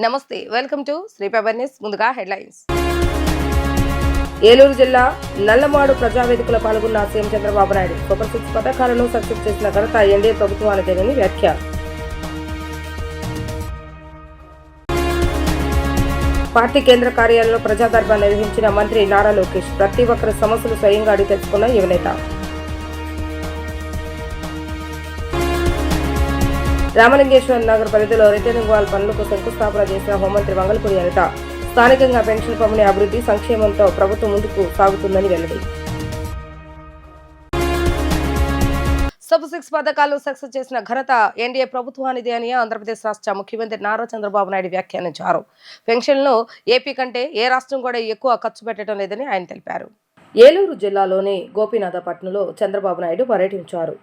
నమస్తే, welcome to Sri paper news. ముందుగా headlines. Eluru జిల్లా నల్లమాడు ప్రజావేదికలో పాల్గొన్న సీఎం చంద్రబాబు నాయుడు సూపర్ 6 పథకాలను సక్సెస్ చేసిన ఘనత ఎన్డీఏ ప్రభుత్వానిదేనని వ్యాఖ్య. పార్టీ కేంద్ర కార్యాలయంలో ప్రజా దర్బార్ నిర్వహించిన మంత్రి నారా లోకేష్. ప్రతి ఒక్కరి సమస్యలు స్వయంగా అడిగి తెలుసుకున్న యువనేత. రామలింగేశ్వర నగర్ పరిధిలో రిటర్నింగ్ వాల్ పనులకు శంకుస్థాపన చేసిన హోంమంత్రి వంగలపూడి అనిత. స్థానికంగా పెన్షన్ పంపిణీ అభివృద్ధి సంక్షేమంతో ప్రభుత్వం ముందుకు సాగుతుందని వెల్లడి. సూపర్ 6 పథకాలు సక్సెస్ చేసిన ఘనత ఎన్డీఏ ప్రభుత్వానిదే అని ఆంధ్రప్రదేశ్ రాష్ట్ర ముఖ్యమంత్రి నారా చంద్రబాబు నాయుడు వ్యాఖ్యానించారు. పెన్షన్లను ఏపీ కంటే ఏ రాష్ట్రం కూడా ఎక్కువ ఖర్చు పెట్టడం లేదని ఆయన తెలిపారు. ఏలూరు జిల్లాలోని గోపీనాథపట్నంలో చంద్రబాబు నాయుడు పర్యటించారు.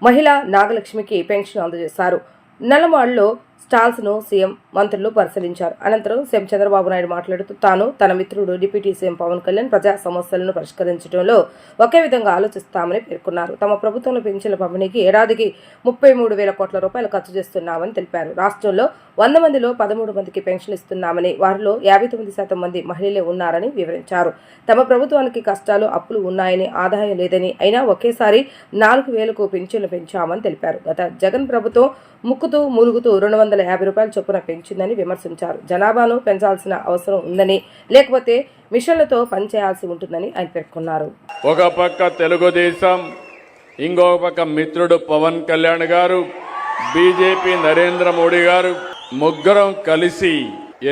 మహిళా నాగలక్ష్మికి పెన్షన్ అందజేశారు. నల్లమాడులో స్టాల్స్ ను సీఎం మంత్రులు పరిశీలించారు. అనంతరం సీఎం చంద్రబాబు నాయుడు మాట్లాడుతూ తాను తన మిత్రుడు డిప్యూటీ సీఎం పవన్ కళ్యాణ్ ప్రజా సమస్యలను పరిష్కరించడంలో ఒకే విధంగా ఆలోచిస్తామని పేర్కొన్నారు. తమ ప్రభుత్వంలో పెన్షన్ల పంపిణీకి ఏడాదికి 33,000 కోట్ల రూపాయలు ఖర్చు చేస్తున్నామని తెలిపారు. రాష్ట్రంలో 100 మందిలో 13 మందికి పెన్షన్ ఇస్తున్నామని, వారిలో 59% మంది మహిళలే ఉన్నారని వివరించారు. తమ ప్రభుత్వానికి కష్టాలు, అప్పులు ఉన్నాయని, ఆదాయం లేదని, అయినా ఒకేసారి 4,000కు పెన్షన్లు పెంచామని తెలిపారు. గత జగన్ ప్రభుత్వం ముక్కుతూ మూలుగుతూ 250 రూపాయలు చొప్పున పెంచిందని విమర్శించారు. జనాభాను పెంచాల్సిన అవసరం ఉందని, లేకపోతే మిషన్లతో పనిచేయాల్సి ఉంటుందని ఆయన పేర్కొన్నారు. ఒక పక్క తెలుగుదేశం, ఇంకొక పక్క మిత్రుడు పవన్ కళ్యాణ్ గారు, బీజేపీ నరేంద్ర మోడీ గారు ముగ్గురం కలిసి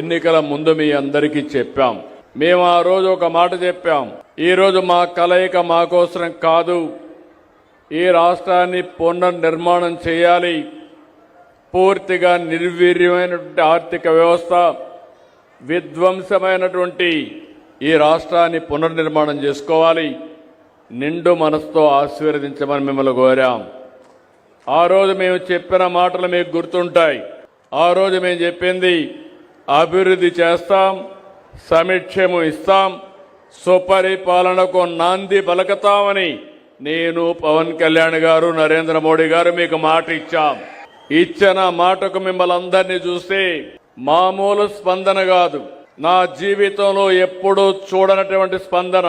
ఎన్నికల ముందు మీ అందరికీ చెప్పాం. మేము ఆ రోజు ఒక మాట చెప్పాం. ఈ రోజు మా కలయిక మా కోసం కాదు, ఈ రాష్ట్రాన్ని పునర్నిర్మాణం చేయాలి. పూర్తిగా నిర్వీర్యమైనటువంటి ఆర్థిక వ్యవస్థ, విధ్వంసమైనటువంటి ఈ రాష్ట్రాన్ని పునర్నిర్మాణం చేసుకోవాలి. నిండు మనసుతో ఆశీర్వదించమని మిమ్మల్ని కోరాం. ఆ రోజు మేము చెప్పిన మాటలు మీకు గుర్తుంటాయి. ఆ రోజు మేము చెప్పింది అభివృద్ధి చేస్తాం, సంక్షేమం ఇస్తాం, సుపరిపాలనకు నాంది పలకతామని నేను, పవన్ కళ్యాణ్ గారు, నరేంద్ర మోడీ గారు మీకు మాట ఇచ్చాం. ఇచ్చిన మాటకు మిమ్మల్ని అందరినీ చూస్తే మామూలు స్పందన కాదు, నా జీవితంలో ఎప్పుడూ చూడనటువంటి స్పందన.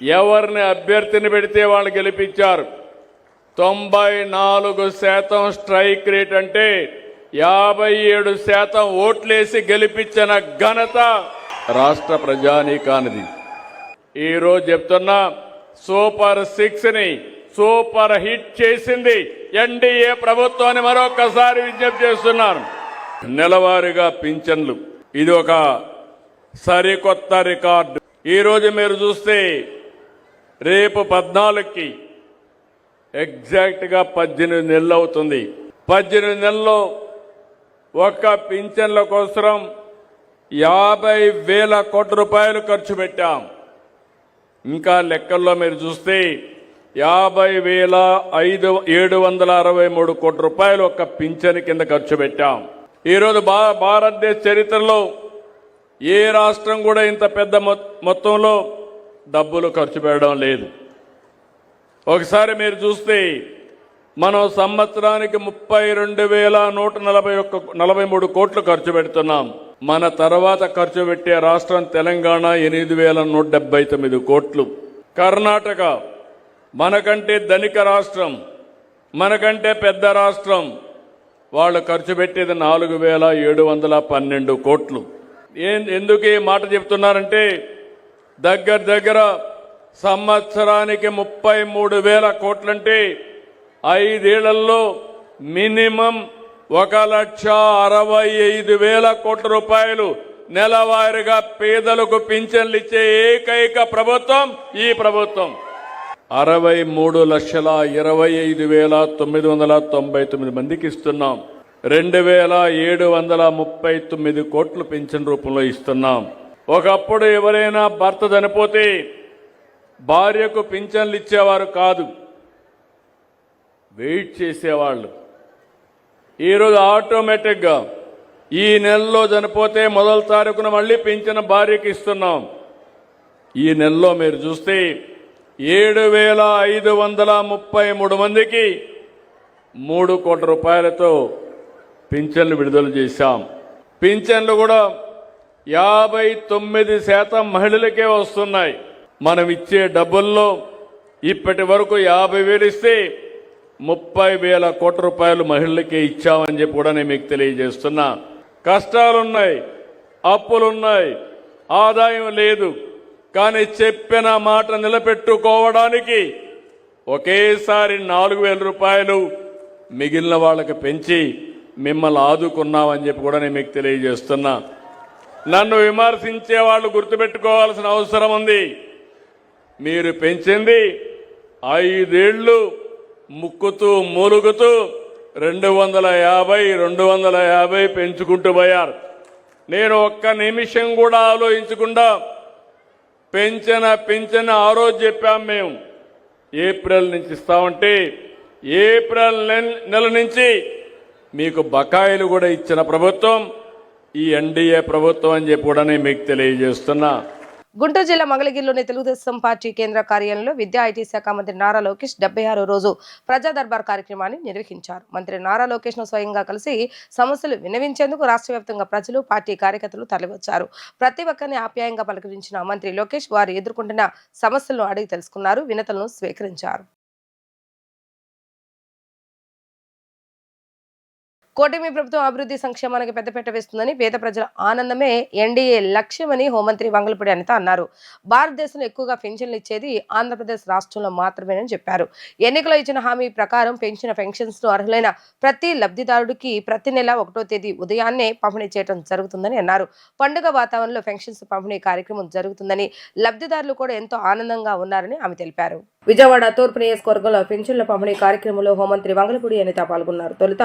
ఎవరిని అభ్యర్థిని పెడితే వాళ్ళు గెలిపించారు. 94% స్ట్రైక్ రేట్ అంటే 57% ఓట్లేసి గెలిపించిన ఘనత రాష్ట్ర ప్రజానీకానిది. ఈరోజు చెప్తున్నా, సూపర్ 6ని సూపర్ హిట్ చేసింది ఎన్డీఏ ప్రభుత్వాన్ని మరొకసారి విజ్ఞప్తి చేస్తున్నాను. నెలవారీగా పింఛన్లు, ఇది ఒక సరికొత్త రికార్డు. ఈరోజు మీరు చూస్తే రేపు 14కి ఎగ్జాక్ట్గా 18 నెలలు అవుతుంది. 18 నెలల్లో ఒక్క పింఛన్ల కోసం 50,000 కోట్ల రూపాయలు ఖర్చు పెట్టాం. ఇంకా లెక్కల్లో మీరు చూస్తే 50,763 కోట్ల రూపాయలు ఒక్క పింఛన్ కింద ఖర్చు పెట్టాం. ఈరోజు భారతదేశ చరిత్రలో ఏ రాష్ట్రం కూడా ఇంత పెద్ద మొత్తంలో డబ్బులు ఖర్చు పెట్టడం లేదు. ఒకసారి మీరు చూస్తే మనం సంవత్సరానికి 32,143 కోట్లు ఖర్చు పెడుతున్నాం. మన తర్వాత ఖర్చు పెట్టే రాష్ట్రం తెలంగాణ 8,179 కోట్లు. కర్ణాటక మనకంటే ధనిక రాష్ట్రం, మనకంటే పెద్ద రాష్ట్రం, వాళ్ళు ఖర్చు పెట్టేది 4,712 కోట్లు. ఎందుకు ఈ మాట చెప్తున్నారంటే, దగ్గర సంవత్సరానికి 33,000 కోట్లంటే 5 ఏళ్లలో మినిమం 1,65,000 కోట్ల రూపాయలు నెలవారీగా పేదలకు పింఛన్లు ఇచ్చే ఏకైక ప్రభుత్వం ఈ ప్రభుత్వం. 63,25,999 మందికి ఇస్తున్నాం. 2,739 కోట్లు పింఛన్ రూపంలో ఇస్తున్నాం. ఒకప్పుడు ఎవరైనా భర్త చనిపోతే భార్యకు పింఛన్లు ఇచ్చేవారు కాదు, వెయిట్ చేసేవాళ్ళు. ఈరోజు ఆటోమేటిక్గా ఈ నెలలో చనిపోతే మొదటి తారీఖున మళ్ళీ పింఛన్ భార్యకి ఇస్తున్నాం. ఈ నెలలో మీరు చూస్తే 7,533 మందికి 3 కోట్ల రూపాయలతో పింఛన్లు విడుదల చేశాం. పింఛన్లు కూడా 59% మహిళలకే వస్తున్నాయి. మనం ఇచ్చే డబ్బుల్లో ఇప్పటి వరకు 50,000 ఇస్తే 30,000 కోట్ల రూపాయలు మహిళలకే ఇచ్చామని చెప్పి కూడా నేను మీకు తెలియజేస్తున్నా. కష్టాలున్నాయి, అప్పులున్నాయి, ఆదాయం లేదు. కానీ చెప్పిన మాట నిలబెట్టుకోవడానికి ఒకేసారి 4,000 రూపాయలు మిగిలిన వాళ్ళకి పెంచి మిమ్మల్ని ఆదుకున్నామని చెప్పి కూడా నేను మీకు తెలియజేస్తున్నా. నన్ను విమర్శించే వాళ్ళు గుర్తుపెట్టుకోవాల్సిన అవసరం ఉంది. మీరు పెంచింది 5 ఏళ్లు ముక్కుతూ మూలుగుతూ 250 పెంచుకుంటూ పోయారు. నేను ఒక్క నిమిషం కూడా ఆలోచించకుండా పెంచిన ఆ రోజు చెప్పాం. మేము ఏప్రిల్ నుంచి ఇస్తామంటే ఏప్రిల్ నెల నుంచి మీకు బకాయిలు కూడా ఇచ్చిన ప్రభుత్వం ఈ ఎన్డీఏ ప్రభుత్వం అని చెప్పి కూడా నేను మీకు తెలియజేస్తున్నా. గుంటూరు జిల్లా మంగళగిరిలోని తెలుగుదేశం పార్టీ కేంద్ర కార్యాలయంలో విద్యా ఐటీ శాఖ మంత్రి నారా లోకేష్ 76వ రోజు ప్రజా దర్బార్ కార్యక్రమాన్ని నిర్వహించారు. మంత్రి నారా లోకేష్ ను స్వయంగా కలిసి సమస్యలు విన్నవించేందుకు రాష్ట్ర వ్యాప్తంగా ప్రజలు, పార్టీ కార్యకర్తలు తరలివచ్చారు. ప్రతి ఒక్కరిని ఆప్యాయంగా పలకరించిన మంత్రి లోకేష్ వారు ఎదుర్కొంటున్న సమస్యలను అడిగి తెలుసుకున్నారు, వినతులను స్వీకరించారు. కూటమి ప్రభుత్వం అభివృద్ధి సంక్షేమానికి పెద్దపీట వేస్తుందని, పేద ప్రజల ఆనందమే ఎన్డీఏ లక్ష్యమని హోంమంత్రి వంగలపూడి అనిత అన్నారు. భారతదేశంలో ఎక్కువగా పెన్షన్లు ఇచ్చేది ఆంధ్రప్రదేశ్ రాష్ట్రంలో మాత్రమేనని చెప్పారు. ఎన్నికల్లో ఇచ్చిన హామీ ప్రకారం పెంచిన పెన్షన్స్ ను అర్హులైన ప్రతి లబ్ధిదారుడికి ప్రతి నెల 1వ తేదీ ఉదయాన్నే పంపిణీ చేయడం జరుగుతుందని అన్నారు. పండుగ వాతావరణంలో పెన్షన్స్ పంపిణీ కార్యక్రమం జరుగుతుందని, లబ్ధిదారులు కూడా ఎంతో ఆనందంగా ఉన్నారని ఆమె తెలిపారు. విజయవాడ తూర్పు నియోజకవర్గంలో పెన్షన్ల పంపిణీ కార్యక్రమంలో హోంమంత్రి వంగలపూడి అనిత పాల్గొన్నారు. తొలుత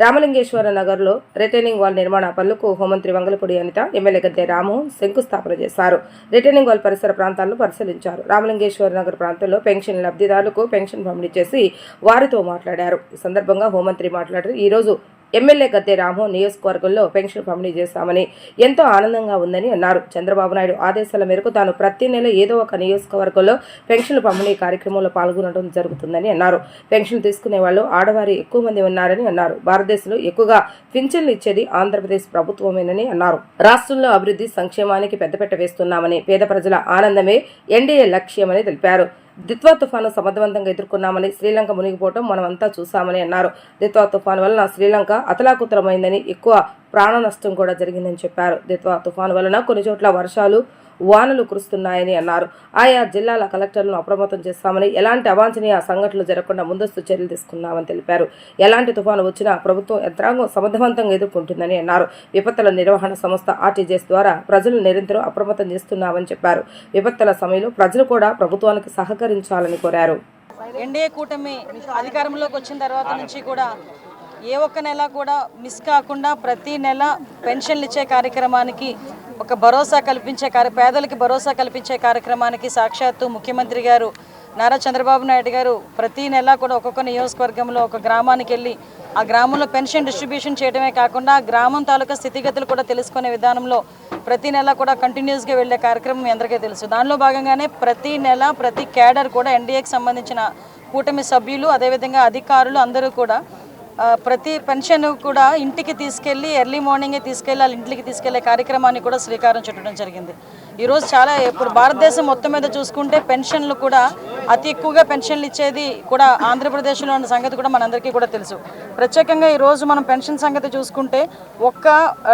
రామలింగేశ్వర నగర్ లో రిటైనింగ్ వాల్ నిర్మాణ పనులకు హోంమంత్రి వంగలపూడి అనిత, ఎమ్మెల్యే గద్దె రామ్మోహన్ శంకుస్థాపన చేశారు. రిటైనింగ్ వాల్ పరిసర ప్రాంతాలను పరిశీలించారు. రామలింగేశ్వర నగర్ ప్రాంతంలో పెన్షన్ లబ్ధిదారులకు పెన్షన్ పంపిణీ చేసి వారితో మాట్లాడారు. ఈ సందర్భంగా హోంమంత్రి మాట్లాడుతూ ఈ రోజు ఎమ్మెల్యే గద్దె రామ్మోహన్ నియోజకవర్గంలో పెన్షన్ పంపిణీ చేస్తామని ఎంతో ఆనందంగా ఉందని అన్నారు. చంద్రబాబు నాయుడు ఆదేశాల మేరకు తాను ప్రతి నెల ఏదో ఒక నియోజకవర్గంలో పెన్షన్ల పంపిణీ కార్యక్రమంలో పాల్గొనడం జరుగుతుందని అన్నారు. పెన్షన్ తీసుకునే వాళ్ళు ఆడవారి ఎక్కువ మంది ఉన్నారని అన్నారు. భారతదేశంలో ఎక్కువగా పింఛన్లు ఇచ్చేది ఆంధ్రప్రదేశ్ ప్రభుత్వమేనని అన్నారు. రాష్ట్రంలో అభివృద్ధి సంక్షేమానికి పెద్దపీట వేస్తున్నామని, పేద ప్రజల ఆనందమే ఎన్డీఏ లక్ష్యమని తెలిపారు. దిత్వా తుఫాను సమర్థవంతంగా ఎదుర్కొన్నామని, శ్రీలంక మునిగిపోవటం మనమంతా చూశామని అన్నారు. దిత్వా తుఫాను వలన శ్రీలంక అతలాకుతలమైందని, ఎక్కువ ప్రాణ నష్టం కూడా జరిగిందని చెప్పారు. దిత్వా తుఫాను వలన కొన్ని చోట్ల వర్షాలు, వానలు కురుస్తున్నాయని అన్నారు. ఆయా జిల్లాల కలెక్టర్లను అప్రమత్తం చేస్తామని, ఎలాంటి అవాంఛనీయ సంఘటనలు జరగకుండా ముందస్తు చర్యలు తీసుకున్నామని తెలిపారు. ఎలాంటి తుఫాను వచ్చినా ప్రభుత్వం యంత్రాంగం సమర్థవంతంగా ఎదుర్కొంటుందని అన్నారు. విపత్తుల నిర్వహణ సంస్థ ఆర్టీజీఎస్ ద్వారా ప్రజలు నిరంతరం అప్రమత్తం చేస్తున్నామని చెప్పారు. విపత్తుల సమయంలో ప్రజలు కూడా ప్రభుత్వానికి సహకరించాలని కోరారు. ఎన్డీఏ కూటమి అధికారంలోకి వచ్చిన తర్వాత నుంచి కూడా ఏ ఒక్క నెల కూడా మిస్ కాకుండా ప్రతి నెల పెన్షన్లు ఇచ్చే కార్యక్రమానికి ఒక భరోసా కల్పించే పేదలకి భరోసా కల్పించే కార్యక్రమానికి సాక్షాత్తు ముఖ్యమంత్రి గారు నారా చంద్రబాబు నాయుడు గారు ప్రతి నెల కూడా ఒక్కొక్క నియోజకవర్గంలో ఒక గ్రామానికి వెళ్ళి ఆ గ్రామంలో పెన్షన్ డిస్ట్రిబ్యూషన్ చేయడమే కాకుండా ఆ గ్రామం తాలూకా స్థితిగతులు కూడా తెలుసుకునే విధానంలో ప్రతి నెల కూడా కంటిన్యూస్గా వెళ్లే కార్యక్రమం మీ అందరికీ తెలుసు. దానిలో భాగంగానే ప్రతి నెల ప్రతి క్యాడర్ కూడా ఎన్డీఏకి సంబంధించిన కూటమి సభ్యులు, అదేవిధంగా అధికారులు అందరూ కూడా ప్రతి పెన్షన్ కూడా ఇంటికి తీసుకెళ్లి ఎర్లీ మార్నింగే తీసుకెళ్లి వాళ్ళ ఇంటికి తీసుకెళ్లే కార్యక్రమాన్ని కూడా శ్రీకారం చుట్టడం జరిగింది. ఈరోజు చాలా ఇప్పుడు భారతదేశం మొత్తం మీద చూసుకుంటే పెన్షన్లు కూడా అతి ఎక్కువగా పెన్షన్లు ఇచ్చేది కూడా ఆంధ్రప్రదేశ్లో ఉన్న సంగతి కూడా మనందరికీ కూడా తెలుసు. ప్రత్యేకంగా ఈరోజు మనం పెన్షన్ సంగతి చూసుకుంటే ఒక్క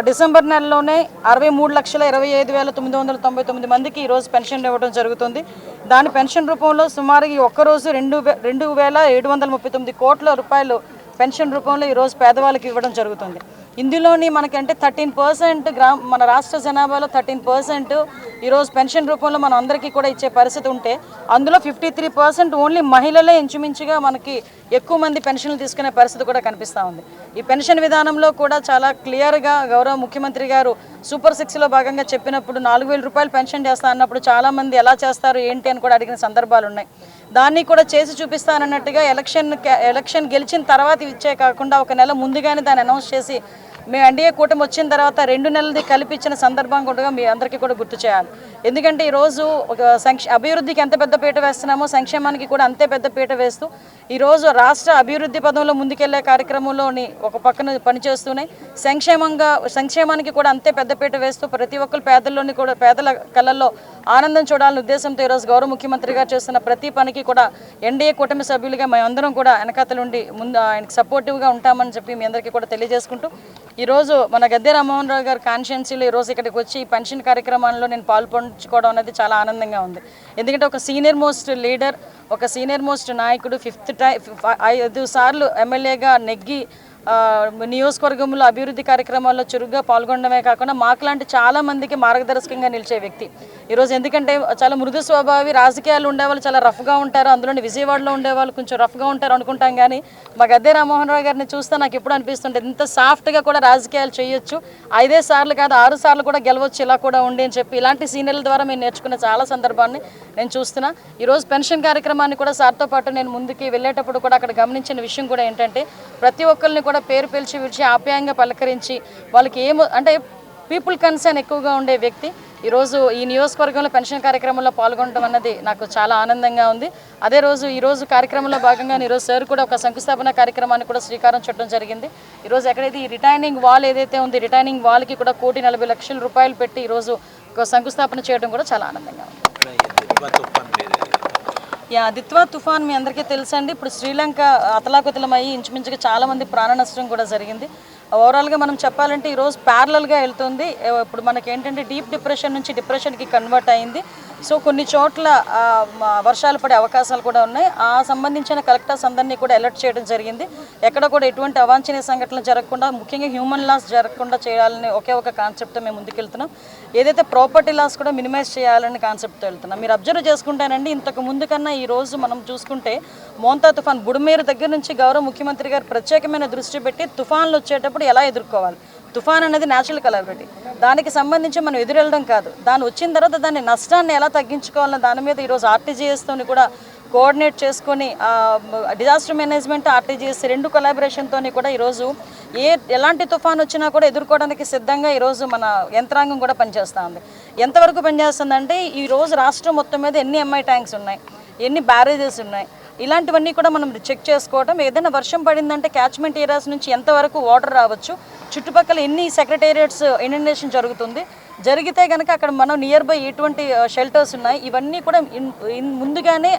డిసెంబర్ నెలలోనే 63,25,999 మందికి ఈరోజు పెన్షన్ ఇవ్వడం జరుగుతుంది. దాని పెన్షన్ రూపంలో సుమారు ఈ ఒక్కరోజు 2,739 కోట్ల రూపాయలు పెన్షన్ రూపంలో ఈరోజు పేదవాళ్ళకి ఇవ్వడం జరుగుతుంది. ఇందులోని మనకంటే 13% మన రాష్ట్ర జనాభాలో 13% ఈరోజు పెన్షన్ రూపంలో మనం అందరికీ కూడా ఇచ్చే పరిస్థితి ఉంటే అందులో 53% ఓన్లీ మహిళలే ఇంచుమించుగా మనకి ఎక్కువ మంది పెన్షన్లు తీసుకునే పరిస్థితి కూడా కనిపిస్తూ ఉంది. ఈ పెన్షన్ విధానంలో కూడా చాలా క్లియర్గా గౌరవ ముఖ్యమంత్రి గారు సూపర్ 6లో భాగంగా చెప్పినప్పుడు 4,000 రూపాయలు పెన్షన్ చేస్తా అన్నప్పుడు చాలామంది ఎలా చేస్తారు ఏంటి అని కూడా అడిగిన సందర్భాలు ఉన్నాయి. దాన్ని కూడా చేసి చూపిస్తానన్నట్టుగా ఎలక్షన్ గెలిచిన తర్వాత ఇచ్చే కాకుండా ఒక నెల ముందుగానే దాన్ని అనౌన్స్ చేసి మేము ఎన్డీఏ కూటమి వచ్చిన తర్వాత 2 నెలలది కలిపి ఇచ్చిన సందర్భం కూడా మీ అందరికీ కూడా గుర్తు చేయాలి. ఎందుకంటే ఈరోజు ఒక అభివృద్ధికి ఎంత పెద్ద పీట వేస్తున్నామో సంక్షేమానికి కూడా అంతే పెద్ద పీట వేస్తూ ఈరోజు రాష్ట్ర అభివృద్ధి పదంలో ముందుకెళ్లే కార్యక్రమంలోని ఒక పక్కన పనిచేస్తూనే సంక్షేమానికి కూడా అంతే పెద్దపీట వేస్తూ ప్రతి ఒక్కరు పేదల కళ్ళల్లో ఆనందం చూడాలనే ఉద్దేశంతో ఈరోజు గౌరవ ముఖ్యమంత్రి గారు చేస్తున్న ప్రతి పనికి కూడా ఎన్డీఏ కూటమి సభ్యులుగా మేమందరం కూడా వెనకాతలుండి ముందు ఆయనకు సపోర్టివ్గా ఉంటామని చెప్పి మీ అందరికీ కూడా తెలియజేసుకుంటూ ఈరోజు మన గద్దె రామ్మోహన్ రావు గారి కాన్స్టిట్యున్సీలో ఈరోజు ఇక్కడికి వచ్చి ఈ పెన్షన్ కార్యక్రమాల్లో నేను పాల్పంచుకోవడం అనేది చాలా ఆనందంగా ఉంది. ఎందుకంటే ఒక సీనియర్ మోస్ట్ లీడర్, ఒక సీనియర్ మోస్ట్ నాయకుడు 5 సార్లు ఎమ్మెల్యేగా నెగ్గి నియోజకవర్గంలో అభివృద్ధి కార్యక్రమాల్లో చురుగ్గా పాల్గొనడమే కాకుండా మాకులాంటి చాలా మందికి మార్గదర్శకంగా నిలిచే వ్యక్తి ఈరోజు. ఎందుకంటే చాలా మృదు స్వభావి, రాజకీయాలు ఉండేవాళ్ళు చాలా రఫ్గా ఉంటారు, అందులోని విజయవాడలో ఉండేవాళ్ళు కొంచెం రఫ్గా ఉంటారు అనుకుంటాం. కానీ మా గద్దె రామ్మోహన్ రావు గారిని చూస్తే నాకు ఎప్పుడు అనిపిస్తుంటుంది ఇంత సాఫ్ట్గా కూడా రాజకీయాలు చేయొచ్చు, 5 సార్లు కాదు 6 సార్లు కూడా గెలవచ్చు, ఇలా కూడా ఉండి అని చెప్పి ఇలాంటి సీనియర్ల ద్వారా మేము నేర్చుకున్న చాలా సందర్భాన్ని నేను చూస్తున్నా. ఈరోజు పెన్షన్ కార్యక్రమాన్ని కూడా సార్తో పాటు నేను ముందుకి వెళ్ళేటప్పుడు కూడా అక్కడ గమనించిన విషయం కూడా ఏంటంటే ప్రతి ఒక్కరిని కూడా పేరు పిలిచి ఆప్యాయంగా పలకరించి వాళ్ళకి అంటే పీపుల్ కన్సర్న్ ఎక్కువగా ఉండే వ్యక్తి ఈరోజు ఈ నియోజకవర్గంలో పెన్షన్ కార్యక్రమంలో పాల్గొనడం అన్నది నాకు చాలా ఆనందంగా ఉంది. అదే రోజు ఈరోజు కార్యక్రమంలో భాగంగా ఈరోజు సార్ కూడా ఒక శంకుస్థాపన కార్యక్రమాన్ని కూడా శ్రీకారం చుట్టడం జరిగింది. ఈరోజు ఎక్కడైతే ఈ రిటైనింగ్ వాల్ ఏదైతే ఉంది, రిటైనింగ్ వాల్కి కూడా 1,40,00,000 రూపాయలు పెట్టి ఈరోజు ఒక శంకుస్థాపన చేయడం కూడా చాలా ఆనందంగా ఉంది. దిత్వా తుఫాన్ మీ అందరికీ తెలుసండి. ఇప్పుడు శ్రీలంక అతలాకుతలమయ్యి ఇంచుమించుగా చాలామంది ప్రాణ నష్టం కూడా జరిగింది. ఓవరాల్గా మనం చెప్పాలంటే ఈరోజు ప్యారలల్గా వెళ్తుంది. ఇప్పుడు మనకి ఏంటంటే డీప్ డిప్రెషన్ నుంచి డిప్రెషన్కి కన్వర్ట్ అయింది. సో కొన్ని చోట్ల వర్షాలు పడే అవకాశాలు కూడా ఉన్నాయి. ఆ సంబంధించిన కలెక్టర్స్ అందరినీ కూడా అలర్ట్ చేయడం జరిగింది. ఎక్కడ కూడా ఎటువంటి అవాంఛనీయ సంఘటనలు జరగకుండా, ముఖ్యంగా హ్యూమన్ లాస్ జరగకుండా చేయాలని ఒకే ఒక కాన్సెప్ట్ మేము ముందుకెళ్తున్నాం. ఏదైతే ప్రాపర్టీ లాస్ కూడా మినిమైజ్ చేయాలని కాన్సెప్ట్తో వెళ్తున్నాం. మీరు అబ్జర్వ్ చేసుకుంటానండి, ఇంతకు ముందు కన్నా ఈ రోజు మనం చూసుకుంటే మోంతా తుఫాన్ బుడమేరు దగ్గర నుంచి గౌరవ ముఖ్యమంత్రి గారు ప్రత్యేకమైన దృష్టి పెట్టి తుఫాన్లు వచ్చేటప్పుడు ఎలా ఎదుర్కోవాలి, తుఫాన్ అనేది న్యాచురల్ కలామిటీ, దానికి సంబంధించి మనం ఎదురెళ్ళడం కాదు, దాని వచ్చిన తర్వాత దాని నష్టాన్ని ఎలా తగ్గించుకోవాలన్న దాని మీద ఈరోజు ఆర్టీజీఎస్తోని కూడా కోఆర్డినేట్ చేసుకొని డిజాస్టర్ మేనేజ్మెంట్ ఆర్టీజీఎస్ 2 కొలాబరేషన్తో కూడా ఈరోజు ఎలాంటి తుఫాన్ వచ్చినా కూడా ఎదుర్కోవడానికి సిద్ధంగా ఈరోజు మన యంత్రాంగం కూడా పనిచేస్తూ ఉంది. ఎంతవరకు పనిచేస్తుందంటే ఈరోజు రాష్ట్రం మొత్తం మీద ఎన్ని ఎంఐ ట్యాంక్స్ ఉన్నాయి, ఎన్ని బ్యారేజెస్ ఉన్నాయి, ఇలాంటివన్నీ కూడా మనం చెక్ చేసుకోవడం. ఏదైనా వర్షం పడిందంటే క్యాచ్మెంట్ ఏరియాస్ నుంచి ఎంతవరకు వాటర్ రావచ్చు, చుట్టుపక్కల ఎన్ని సెక్రటేరియట్స్ ఇనండేషన్ జరుగుతుంది, జరిగితే కనుక అక్కడ మనం నియర్ బై ఎటువంటి షెల్టర్స్ ఉన్నాయి, ఇవన్నీ కూడా ముందుగానే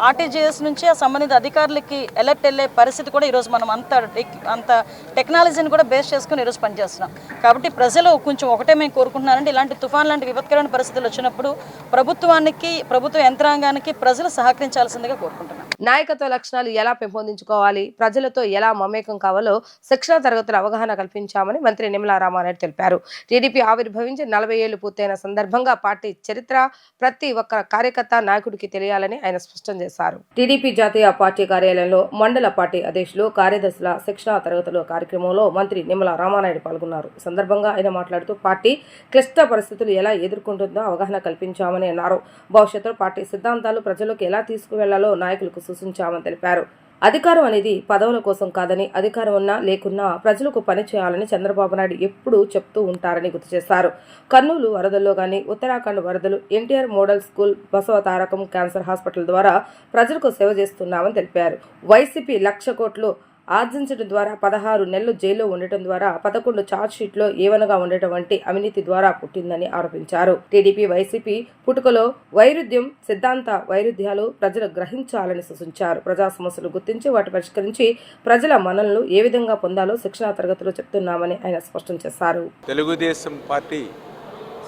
ఆర్టీజీఎస్ నుంచి ఆ సంబంధిత అధికారులకి అలర్ట్ వెళ్ళే పరిస్థితి కూడా ఈరోజు మనం అంత టెక్నాలజీని కూడా బేస్ చేసుకుని ఈరోజు పనిచేస్తున్నాం. కాబట్టి ప్రజలు కొంచెం ఒకటే మేము కోరుకుంటున్నారంటే ఇలాంటి తుఫాన్ లాంటి విపత్కరమైన పరిస్థితులు వచ్చినప్పుడు ప్రభుత్వ యంత్రాంగానికి ప్రజలు సహకరించాల్సిందిగా కోరుకుంటున్నాం. నాయకత్వ లక్షణాలు ఎలా పెంపొందించుకోవాలి, ప్రజలతో ఎలా మమేకం కావాలో శిక్షణ తరగతుల అవగాహన కల్పించామని మంత్రి నిమ్మల రామానాయుడు తెలిపారు. టీడీపీ ఆవిర్భవించి 40 ఏళ్లు పూర్తయిన సందర్భంగా పార్టీ చరిత్ర ప్రతి ఒక్క కార్యకర్త నాయకుడికి తెలియాలని ఆయన స్పష్టం చేశారు. టీడీపీ జాతీయ పార్టీ కార్యాలయంలో మండల పార్టీ అధ్యక్షులు, కార్యదర్శుల శిక్షణ తరగతుల కార్యక్రమంలో మంత్రి నిమ్మల రామానాయుడు పాల్గొన్నారు. ఈ సందర్భంగా ఆయన మాట్లాడుతూ పార్టీ క్లిష్ట పరిస్థితులు ఎలా ఎదుర్కొంటుందో అవగాహన కల్పించామని అన్నారు. భవిష్యత్తులో పార్టీ సిద్ధాంతాలు ప్రజలకు ఎలా తీసుకువెళ్లాలో నాయకులకు సూచించామని తెలిపారు. అధికారం అనేది పదవుల కోసం కాదని, అధికారం ఉన్నా లేకున్నా ప్రజలకు పని చేయాలని చంద్రబాబు నాయుడు ఎప్పుడూ చెప్తూ ఉంటారని గుర్తు చేశారు. కర్నూలు వరదల్లో గానీ, ఉత్తరాఖండ్ వరదలు, NTR model school, Basava Tarakam cancer hospital ద్వారా ప్రజలకు సేవ చేస్తున్నామని తెలిపారు. వైసీపీ 1,00,000 కోట్లు ఆర్జించడం ద్వారా 16 నెలలు జైల్లో ఉండటం ద్వారా 11 ఛార్జ్షీట్లో ఏవనగా ఉండటం వంటి అవినీతి ద్వారా పుట్టిందని ఆరోపించారు. టీడీపీ వైసీపీ పుట్టుకలో వైరుధ్యం, సిద్ధాంత వైరుధ్యాలు ప్రజలు గ్రహించాలని సూచించారు. ప్రజా సమస్యలు గుర్తించి వాటి పరిష్కరించి ప్రజల మన్ననలు ఏ విధంగా పొందాలో శిక్షణా తరగతులు చెప్తున్నామని ఆయన స్పష్టం చేశారు. తెలుగుదేశం పార్టీ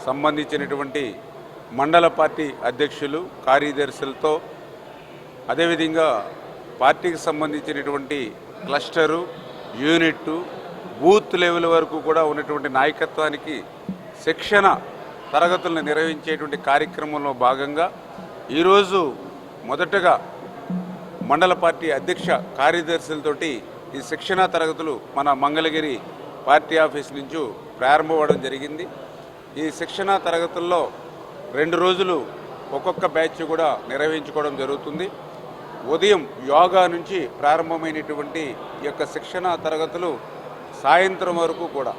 సంబంధించినటువంటి మండల పార్టీ అధ్యక్షులు, కార్యదర్శులతో అదేవిధంగా పార్టీకి సంబంధించినటువంటి క్లస్టరు, యూనిట్, బూత్ లెవెల్ వరకు కూడా ఉన్నటువంటి నాయకత్వానికి శిక్షణ తరగతులను నిర్వహించేటువంటి కార్యక్రమంలో భాగంగా ఈరోజు మొదటగా మండల పార్టీ అధ్యక్ష కార్యదర్శులతోటి ఈ శిక్షణ తరగతులు మన మంగళగిరి పార్టీ ఆఫీస్ నుంచి ప్రారంభమవడం జరిగింది. ఈ శిక్షణ తరగతుల్లో 2 రోజులు ఒక్కొక్క బ్యాచ్ కూడా నిర్వహించుకోవడం జరుగుతుంది. ఉదయం యోగా నుంచి ప్రారంభమైనటువంటి ఈ యొక్క శిక్షణ తరగతులు సాయంత్రం వరకు కూడా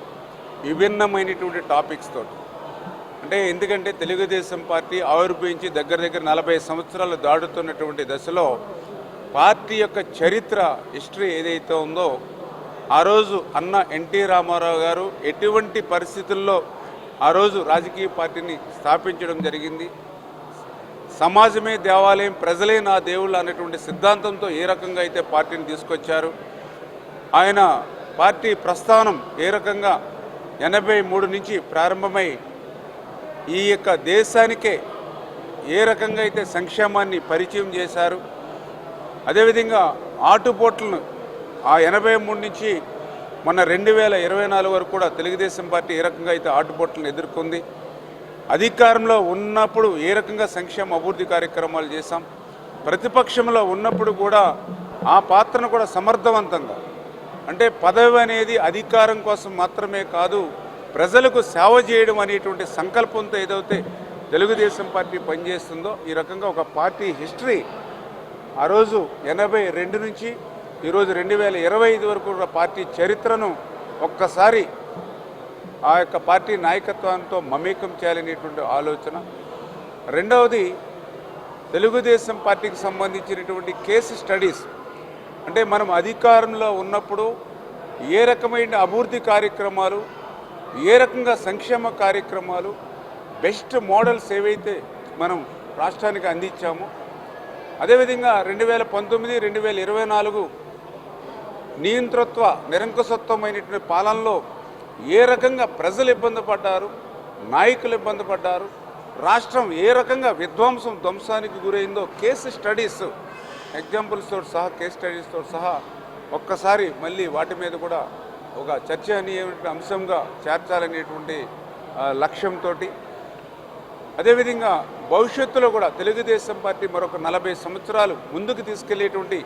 విభిన్నమైనటువంటి టాపిక్స్ తోటి అంటే ఎందుకంటే తెలుగుదేశం పార్టీ ఆవిర్భవించి దగ్గర 40 సంవత్సరాలు దాటుతున్నటువంటి దశలో పార్టీ యొక్క చరిత్ర హిస్టరీ ఏదైతే ఉందో ఆ రోజు అన్న ఎన్టీ రామారావు గారు ఎటువంటి పరిస్థితుల్లో ఆ రోజు రాజకీయ పార్టీని స్థాపించడం జరిగింది. సమాజమే దేవాలయం, ప్రజలే నా దేవుళ్ళు అనేటువంటి సిద్ధాంతంతో ఏ రకంగా అయితే పార్టీని తీసుకొచ్చారు, ఆయన పార్టీ ప్రస్థానం ఏ రకంగా 83 నుంచి ప్రారంభమై ఈ యొక్క దేశానికే ఏ రకంగా అయితే సంక్షేమాన్ని పరిచయం చేశారు, అదేవిధంగా ఆటుపోట్లను ఆ 83 నుంచి మొన్న 2024 వరకు కూడా తెలుగుదేశం పార్టీ ఏ రకంగా అయితే ఆటుపోట్లను ఎదుర్కొంది, అధికారంలో ఉన్నప్పుడు ఏ రకంగా సంక్షేమ అభివృద్ధి కార్యక్రమాలు చేశాం, ప్రతిపక్షంలో ఉన్నప్పుడు కూడా ఆ పాత్రను కూడా సమర్థవంతంగా, అంటే పదవి అనేది అధికారం కోసం మాత్రమే కాదు, ప్రజలకు సేవ చేయడం అనేటువంటి సంకల్పంతో ఏదైతే తెలుగుదేశం పార్టీ పనిచేస్తుందో ఈ రకంగా ఒక పార్టీ హిస్టరీ ఆ రోజు 82 నుంచి ఈరోజు 2025 వరకు కూడా పార్టీ చరిత్రను ఒక్కసారి ఆ యొక్క పార్టీ నాయకత్వంతో మమేకం చేయాలనేటువంటి ఆలోచన. రెండవది తెలుగుదేశం పార్టీకి సంబంధించినటువంటి కేసు స్టడీస్, అంటే మనం అధికారంలో ఉన్నప్పుడు ఏ రకమైన అభివృద్ధి కార్యక్రమాలు, ఏ రకంగా సంక్షేమ కార్యక్రమాలు, బెస్ట్ మోడల్స్ ఏవైతే మనం రాష్ట్రానికి అందించామో, అదేవిధంగా 2019, 2024 నియంతృత్వ నిరంకుశత్వమైనటువంటి పాలనలో ఏ రకంగా ప్రజలు ఇబ్బంది పడ్డారు, నాయకులు ఇబ్బంది పడ్డారు, రాష్ట్రం ఏ రకంగా ధ్వంసానికి గురైందో కేసు స్టడీస్, ఎగ్జాంపుల్స్తో సహా, కేస్ స్టడీస్తో సహా ఒక్కసారి మళ్ళీ వాటి మీద కూడా ఒక చర్చనీయమైన అంశంగా చేర్చాలనేటువంటి లక్ష్యంతో, అదేవిధంగా భవిష్యత్తులో కూడా తెలుగుదేశం పార్టీ మరొక 40 సంవత్సరాలు ముందుకు తీసుకెళ్లేటువంటి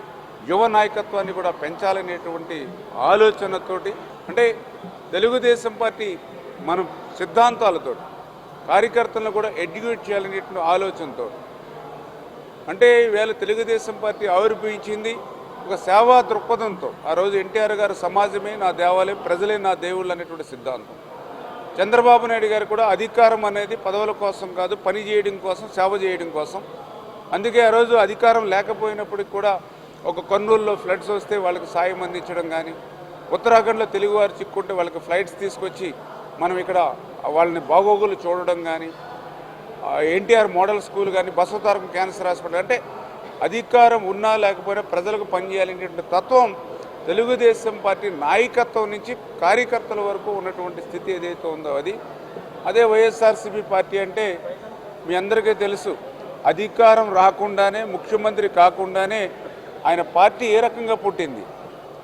యువ నాయకత్వాన్ని కూడా పెంచాలనేటువంటి ఆలోచనతోటి, అంటే తెలుగుదేశం పార్టీ మనం సిద్ధాంతాలతో కార్యకర్తలను కూడా ఎడ్యుకేట్ చేయాలనేటువంటి ఆలోచనతో, అంటే ఈవేళ తెలుగుదేశం పార్టీ ఆవిర్భవించింది ఒక సేవా దృక్పథంతో. ఆ రోజు ఎన్టీఆర్ గారు సమాజమే నా దేవాలయం, ప్రజలే నా దేవుళ్ళు అనేటువంటి సిద్ధాంతం. చంద్రబాబు నాయుడు గారు కూడా అధికారం అనేది పదవుల కోసం కాదు, పని చేయడం కోసం, సేవ చేయడం కోసం. అందుకే ఆ రోజు అధికారం లేకపోయినప్పటికి కూడా ఒక కర్నూలులో ఫ్లడ్స్ వస్తే వాళ్ళకి సాయం అందించడం కానీ, ఉత్తరాఖండ్లో తెలుగువారు చిక్కుంటే వాళ్ళకి ఫ్లైట్స్ తీసుకొచ్చి మనం ఇక్కడ వాళ్ళని బాగోగులు చూడడం కానీ, ఎన్టీఆర్ మోడల్ స్కూల్ కానీ, బసవతారకం క్యాన్సర్ హాస్పిటల్, అంటే అధికారం ఉన్నా లేకపోయినా ప్రజలకు పనిచేయాలనేటువంటి తత్వం తెలుగుదేశం పార్టీ నాయకత్వం నుంచి కార్యకర్తల వరకు ఉన్నటువంటి స్థితి ఏదైతే ఉందో అది. అదే వైఎస్ఆర్సీపీ పార్టీ అంటే మీ అందరికీ తెలుసు, అధికారం రాకుండానే, ముఖ్యమంత్రి కాకుండానే ఆయన పార్టీ ఏ రకంగా పుట్టింది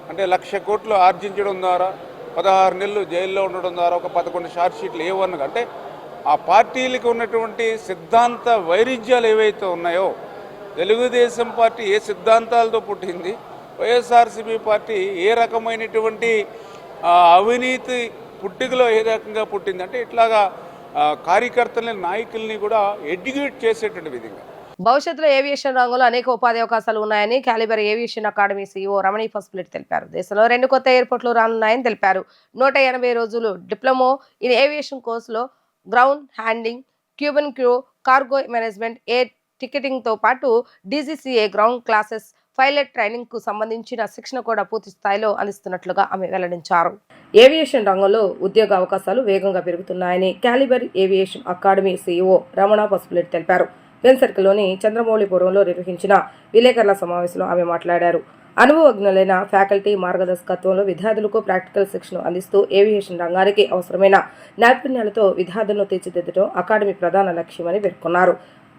అంటే 1,00,000 కోట్లు ఆర్జించడం ద్వారా, 16 నెలలు జైల్లో ఉండడం ద్వారా, ఒక 11 షార్ట్ షీట్లు ఏవన్నగా, అంటే ఆ పార్టీలకు ఉన్నటువంటి సిద్ధాంత వైరుధ్యాలు ఏవైతే ఉన్నాయో, తెలుగుదేశం పార్టీ ఏ సిద్ధాంతాలతో పుట్టింది, వైఎస్ఆర్సీపీ పార్టీ ఏ రకమైనటువంటి అవినీతి పుట్టికలో ఏ రకంగా పుట్టింది, అంటే ఇట్లాగా కార్యకర్తలని, నాయకుల్ని కూడా ఎడ్యుకేట్ చేసేటువంటి విధంగా. భవిష్యత్తులో ఏవియేషన్ రంగంలో అనేక ఉపాధి అవకాశాలు ఉన్నాయని calibre aviation academy CEO Ramani ఫస్ట్ప్లేట్ తెలిపారు. దేశంలో 2 కొత్త ఎయిర్పోర్ట్లు రానున్నాయని తెలిపారు. 180 రోజులు డిప్లొమా ఇన్ ఏవియేషన్ కోర్సులో ground handling, cabin crew, cargo management, air టికెటింగ్తో పాటు DGCA ground classes, pilot training కు సంబంధించిన శిక్షణ కూడా పూర్తి స్థాయిలో అందిస్తున్నట్లుగా ఆమె వెల్లడించారు. ఏవియేషన్ రంగంలో ఉద్యోగ అవకాశాలు వేగంగా పెరుగుతున్నాయని calibre aviation academy CEO Ramana Pasupuleti తెలిపారు. బెన్ సర్కిల్లోని చంద్రమౌళిపురంలో నిర్వహించిన విలేకరుల సమావేశంలో ఆమె మాట్లాడారు. అనుభవజ్ఞులైన ఫ్యాకల్టీ మార్గదర్శకత్వంలో విద్యార్థులకు ప్రాక్టికల్ శిక్షణ అందిస్తూ ఏవియేషన్ రంగానికి అవసరమైన నైపుణ్యాలతో విద్యార్థులను తీర్చిదిద్దడం అకాడమీ ప్రధాన లక్ష్యమని పేర్కొన్నారు.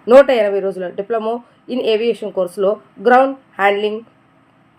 180 రోజుల డిప్లొమా ఇన్ ఏవియేషన్ కోర్సులో ground handling,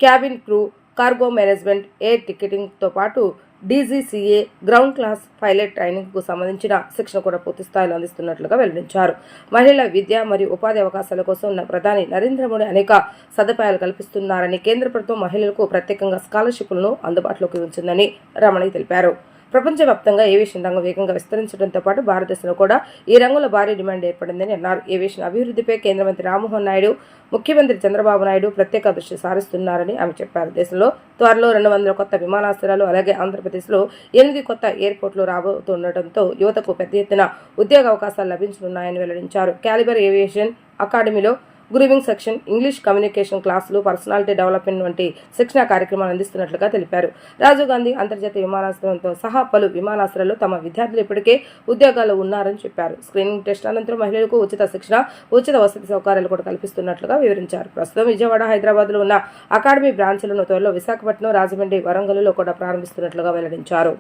cabin crew, cargo management, air టికెటింగ్తో పాటు డీజీసీఏ గ్రౌండ్ క్లాస్, పైలట్ ట్రైనింగ్కు సంబంధించిన శిక్షణ కూడా పూర్తి స్థాయిలో అందిస్తున్నట్లుగా వెల్లడించారు. మహిళల విద్య మరియు ఉపాధి అవకాశాల కోసం ప్రధాని నరేంద్ర మోడీ అనేక సదుపాయాలు కల్పిస్తున్నారని, కేంద్ర ప్రభుత్వం మహిళలకు ప్రత్యేకంగా స్కాలర్షిప్లను అందుబాటులోకి ఉంచిందని రమణి తెలిపారు. ప్రపంచవ్యాప్తంగా ఏవియేషన్ రంగం వేగంగా విస్తరించడంతో పాటు భారతదేశంలో కూడా ఈ రంగంలో భారీ డిమాండ్ ఏర్పడిందని అన్నారు. ఏవియేషన్ అభివృద్ధిపై కేంద్ర మంత్రి రామ్మోహన్ నాయుడు, ముఖ్యమంత్రి చంద్రబాబు నాయుడు ప్రత్యేక దృష్టి సారిస్తున్నారని ఆమె చెప్పారు. దేశంలో త్వరలో 200 కొత్త విమానాశ్రయాలు, అలాగే ఆంధ్రప్రదేశ్లో 8 కొత్త ఎయిర్పోర్ట్లు రాబోతుండటంతో యువతకు పెద్ద ఎత్తున ఉద్యోగ అవకాశాలు లభించనున్నాయని వెల్లడించారు. క్యాలిబర్ ఏవియేషన్ అకాడమీలో గ్రూమింగ్ సెక్షన్, ఇంగ్లీష్ కమ్యూనికేషన్ క్లాసులు, పర్సనాలిటీ డెవలప్మెంట్ వంటి శిక్షణా కార్యక్రమాలు అందిస్తున్నట్లుగా తెలిపారు. రాజీవ్ గాంధీ అంతర్జాతీయ విమానాశ్రయంతో సహా పలు విమానాశ్రయాల్లో తమ విద్యార్థులు ఇప్పటికే ఉద్యోగాలు ఉన్నారని చెప్పారు. స్క్రీనింగ్ టెస్ట్ అనంతరం మహిళలకు ఉచిత శిక్షణ, ఉచిత వసతి సౌకర్యాలు కూడా కల్పిస్తున్నట్లుగా వివరించారు. ప్రస్తుతం విజయవాడ, హైదరాబాద్లో ఉన్న అకాడమీ బ్రాంచ్లను త్వరలో విశాఖపట్నం, రాజమండ్రి, వరంగల్లో కూడా ప్రారంభిస్తున్నట్లుగా వెల్లడించారు.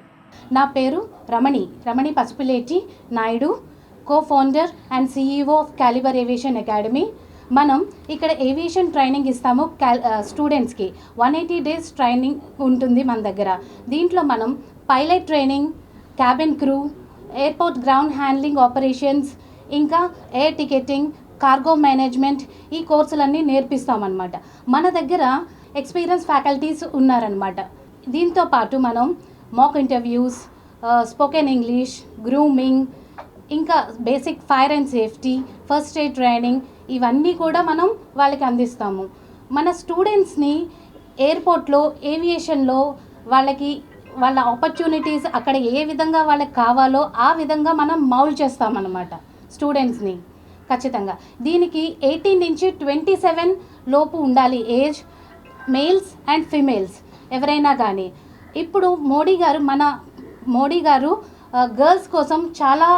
నా పేరు Ramani Pasupuleti Naidu, co-founder and CEO of calibre aviation academy. మనం ఇక్కడ ఏవియేషన్ ట్రైనింగ్ ఇస్తాము స్టూడెంట్స్కి. 180 days ట్రైనింగ్ ఉంటుంది మన దగ్గర. దీంట్లో మనం pilot training, cabin crew, airport ground handling operations, ఇంకా ఎయిర్ టికెటింగ్, కార్గో మేనేజ్మెంట్, ఈ కోర్సులన్నీ నేర్పిస్తామన్నమాట. మన దగ్గర ఎక్స్పీరియన్స్ ఫ్యాకల్టీస్ ఉన్నారనమాట. దీంతో పాటు మనం mock interviews, spoken English, grooming, ఇంకా basic fire and safety, first aid training, ఇవన్నీ కూడా మనం వాళ్ళకి అందిస్తాము. మన స్టూడెంట్స్ని ఎయిర్పోర్ట్లో, ఏవియేషన్లో వాళ్ళ ఆపర్చునిటీస్ అక్కడ ఏ విధంగా వాళ్ళకి కావాలో ఆ విధంగా మనం మౌల్డ్ చేస్తామన్నమాట స్టూడెంట్స్ని. ఖచ్చితంగా దీనికి 18 నుంచి 27 లోపు ఉండాలి ఏజ్, మేల్స్ అండ్ ఫిమేల్స్ ఎవరైనా కానీ. ఇప్పుడు మోడీ గారు గర్ల్స్ కోసం చాలా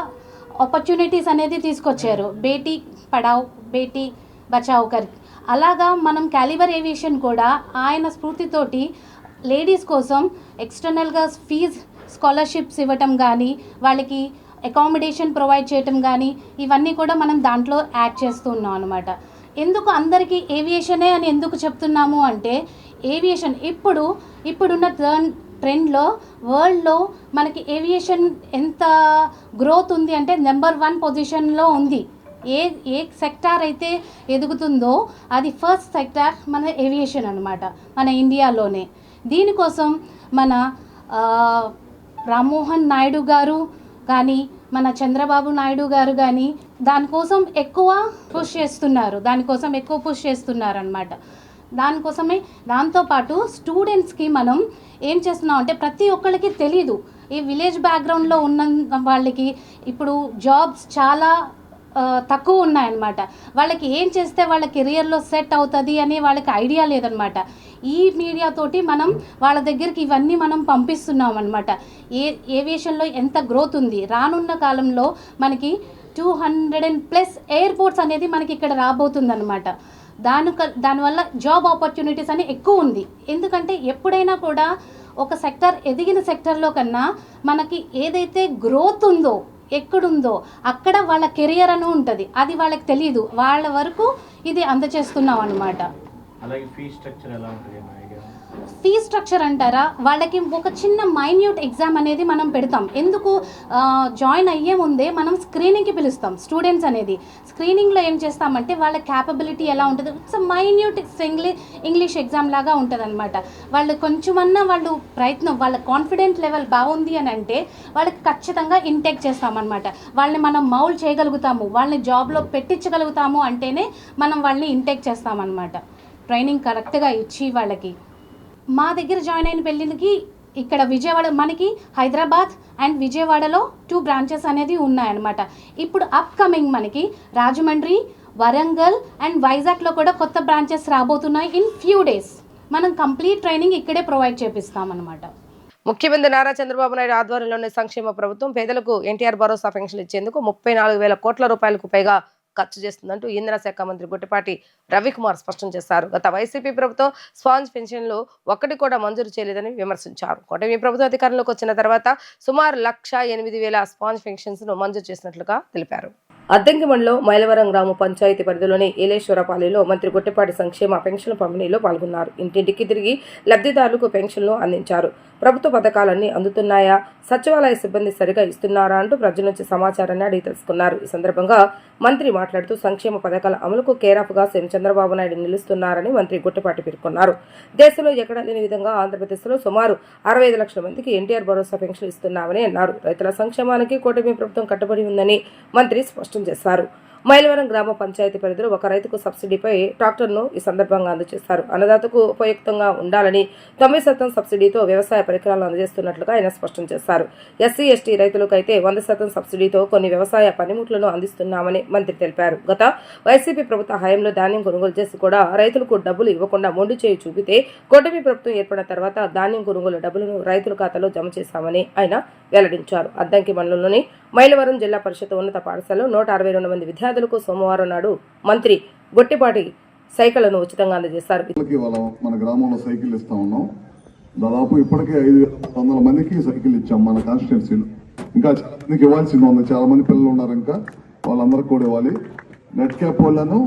ఆపర్చునిటీస్ అనేది తీసుకొచ్చారు. బేటీ పడావ్, బేటీ బచావ్ అలాగా మనం క్యాలిబర్ ఏవియేషన్ కూడా ఆయన స్ఫూర్తితోటి లేడీస్ కోసం ఎక్స్టర్నల్గా స్కాలర్షిప్స్ ఇవ్వటం కానీ, వాళ్ళకి అకామిడేషన్ ప్రొవైడ్ చేయటం కానీ, ఇవన్నీ కూడా మనం దాంట్లో యాడ్ చేస్తున్నాం అనమాట. ఎందుకు అందరికీ ఏవియేషనే అని ఎందుకు చెప్తున్నాము అంటే, ఏవియేషన్ ఇప్పుడున్న ట్రెండ్లో వరల్డ్లో మనకి ఏవియేషన్ ఎంత గ్రోత్ ఉంది అంటే నెంబర్ 1 పొజిషన్లో ఉంది. ఏ సెక్టార్ అయితే ఎదుగుతుందో అది ఫస్ట్ సెక్టార్ మన ఏవియేషన్ అనమాట, మన ఇండియాలోనే. దీనికోసం మన రామ్మోహన్ నాయుడు గారు కానీ, మన చంద్రబాబు నాయుడు గారు కానీ దానికోసం ఎక్కువ పుష్ చేస్తున్నారు అనమాట. దానికోసమే దాంతోపాటు స్టూడెంట్స్కి మనం ఏం చేస్తున్నాం అంటే, ప్రతి ఒక్కరికి తెలీదు. ఈ విలేజ్ బ్యాక్గ్రౌండ్లో ఉన్న వాళ్ళకి ఇప్పుడు జాబ్స్ చాలా తక్కువ ఉన్నాయన్నమాట. వాళ్ళకి ఏం చేస్తే వాళ్ళ కెరియర్లో సెట్ అవుతుంది అని వాళ్ళకి ఐడియా లేదనమాట. ఈ మీడియాతోటి మనం వాళ్ళ దగ్గరికి ఇవన్నీ మనం పంపిస్తున్నాం అనమాట. ఏవియేషన్లో ఎంత గ్రోత్ ఉంది, రానున్న కాలంలో మనకి 200+ ఎయిర్పోర్ట్స్ అనేది మనకి ఇక్కడ రాబోతుందన్నమాట. దానివల్ల జాబ్ ఆపర్చునిటీస్ అని ఎక్కువ ఉంది. ఎందుకంటే ఎప్పుడైనా కూడా ఒక సెక్టర్ ఎదిగిన సెక్టర్లో కన్నా మనకి ఏదైతే గ్రోత్ ఉందో, ఎక్కడుందో అక్కడ వాళ్ళ కెరియర్ అని ఉంటుంది. అది వాళ్ళకి తెలియదు. వాళ్ళ వరకు ఇది అందజేస్తున్నాం అనమాట. అలాగే ఫీ స్ట్రక్చర్ ఎలా ఉంటుంది? ఫీ స్ట్రక్చర్ అంటారా, వాళ్ళకి ఒక చిన్న మైన్యూట్ ఎగ్జామ్ అనేది మనం పెడతాం. ఎందుకు జాయిన్ అయ్యే ముందే మనం స్క్రీనింగ్కి పిలుస్తాం స్టూడెంట్స్ అనేది. స్క్రీనింగ్లో ఏం చేస్తామంటే వాళ్ళ క్యాపబిలిటీ ఎలా ఉంటుంది, ఇట్స్ మైన్యూట్ ఇంగ్లీష్ ఎగ్జామ్ లాగా ఉంటుంది అనమాట. వాళ్ళు కొంచెమన్నా వాళ్ళ కాన్ఫిడెంట్ లెవెల్ బాగుంది అని అంటే వాళ్ళకి ఖచ్చితంగా ఇంటేక్ చేస్తామన్నమాట. వాళ్ళని మనం మౌల్డ్ చేయగలుగుతాము, వాళ్ళని జాబ్లో పెట్టించగలుగుతాము అంటేనే మనం వాళ్ళని ఇంటేక్ చేస్తామన్నమాట. ట్రైనింగ్ కరెక్ట్గా ఇచ్చి వాళ్ళకి. మా దగ్గర జాయిన్ అయిన పెళ్ళికి ఇక్కడ విజయవాడ, మనకి హైదరాబాద్ అండ్ విజయవాడలో 2 బ్రాంచెస్ అనేది ఉన్నాయన్నమాట. ఇప్పుడు అప్కమింగ్ మనకి రాజమండ్రి, వరంగల్ అండ్ వైజాగ్లో కూడా కొత్త బ్రాంచెస్ రాబోతున్నాయి. ఇన్ ఫ్యూ డేస్ మనం కంప్లీట్ ట్రైనింగ్ ఇక్కడే ప్రొవైడ్ చేపిస్తామన్నమాట. ముఖ్యమంత్రి నారా చంద్రబాబు నాయుడు ఆధ్వర్యంలోని సంక్షేమ ప్రభుత్వం పేదలకు ఎన్టీఆర్ భరోసా పెన్షన్ ఇచ్చేందుకు 34,000 కోట్ల రూపాయలకు పైగా ఖర్చు చేస్తుందంటూ ఇంధన శాఖ మంత్రి గుట్టిపాటి రవికుమార్ స్పష్టం చేశారు. గత వైసీపీ ప్రభుత్వం స్పాంజ్ పెన్షన్లు ఒక్కటి కూడా మంజూరు చేయలేదని విమర్శించారు. కూటమి ప్రభుత్వం అధికారంలోకి వచ్చిన తర్వాత సుమారు 1,08,000 స్పాంజ్ పెన్షన్స్ ను మంజూరు చేసినట్లుగా తెలిపారు. అద్దంకిమండలో మైలవరం గ్రామ పంచాయతీ పరిధిలోని ఏలేశ్వరపాలెంలో మంత్రి గుట్టిపాటి సంక్షేమ పెన్షన్ పంపిణీలో పాల్గొన్నారు. ఇంటింటికి తిరిగి లబ్ధిదారులకు పెన్షన్లు అందించారు. ప్రభుత్వ పథకాలన్నీ అందుతున్నాయా, సచివాలయ సిబ్బంది సరిగా ఇస్తున్నారా అంటూ ప్రజల నుంచి సమాచారాన్ని అడిగి తెలుసుకున్నారు. ఈ సందర్భంగా మంత్రి మాట్లాడుతూ సంక్షేమ పథకాల అమలుకు కేరాఫ్గా సీఎం చంద్రబాబు నాయుడు నిలుస్తున్నారని మంత్రి గుట్టపాటి పేర్కొన్నారు. దేశంలో ఎక్కడా లేని విధంగా ఆంధ్రప్రదేశ్లో సుమారు 65 లక్షల మందికి ఎన్టీఆర్ భరోసా పెన్షన్ ఇస్తున్నామని అన్నారు. రైతుల సంక్షేమానికి కూటమి ప్రభుత్వం కట్టుబడి ఉందని మంత్రి స్పష్టం చేశారు. మైలవరం గ్రామ పంచాయతీ పరిధిలో ఒక రైతుకు సబ్సిడీపై ట్రాక్టర్ను ఈ సందర్భంగా అందజేస్తారు. అన్నదాతకు ఉపయుక్తంగా ఉండాలని 90% సబ్సిడీతో వ్యవసాయ పరికరాలను అందజేస్తున్నట్లుగా ఆయన స్పష్టం చేశారు. ఎస్సీ ఎస్టీ రైతులకైతే 100% సబ్సిడీతో కొన్ని వ్యవసాయ పనిముట్లను అందిస్తున్నామని మంత్రి తెలిపారు. గత వైసీపీ ప్రభుత్వ హయాంలో ధాన్యం కొనుగోలు చేసి కూడా రైతులకు డబ్బులు ఇవ్వకుండా మొండి చేయి చూపితే కూటమి ప్రభుత్వం ఏర్పడిన తర్వాత ధాన్యం కొనుగోలు డబ్బులను రైతుల ఖాతాలో జమ చేశామని ఆయన వెల్లడించారు. అద్దంకి మండలంలోని మైలవరం జిల్లా పరిషత్ ఉన్నత పాఠశాలలో 162 మంది విద్యార్థులకు సోమవారం నాడు మంత్రి గొట్టిపాటి సైకిళ్లను ఉచితంగా అందజేశారు. మన గ్రామంలో సైకిల్ ఇస్తా ఉన్నాం. దాదాపు ఇప్పటికే 5,100 మందికి సైకిల్ ఇచ్చాం మన కాన్స్టిట్యున్సీలో. ఇంకా చాలా మందికి ఇవ్వాల్సింది ఉంది. చాలా మంది పిల్లలు ఉన్నారు, ఇంకా వాళ్ళందరికీ కూడా ఇవ్వాలి. నెట్ క్యాప్ వాళ్ళను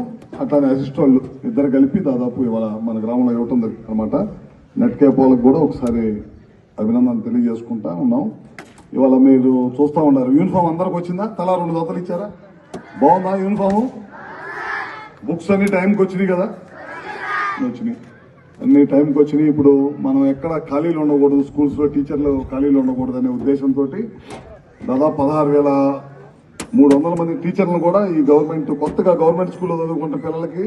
అట్లానే అసిస్ట్ వాళ్ళు ఇద్దరు కలిపి దాదాపు ఇవాళ మన గ్రామంలో ఇవ్వటం జరిగింది అనమాట. నెట్ క్యాప్ వాళ్ళకి కూడా ఒకసారి అభినందన తెలియజేసుకుంటా ఉన్నాం. ఇవాళ మీరు చూస్తూ ఉన్నారు, యూనిఫామ్ అందరికి వచ్చిందా? తలా 2 జతలు ఇచ్చారా? బాగుందా యూనిఫాము? బుక్స్ అన్ని టైంకి వచ్చినాయి కదా? వచ్చినాయి, అన్ని టైంకి వచ్చినాయి. ఇప్పుడు మనం ఎక్కడ ఖాళీలు ఉండకూడదు, స్కూల్స్లో టీచర్లు ఖాళీలు ఉండకూడదు అనే ఉద్దేశంతో దాదాపు 16,300 మంది టీచర్లను కూడా ఈ కొత్తగా గవర్నమెంట్ స్కూల్లో చదువుకుంటున్న పిల్లలకి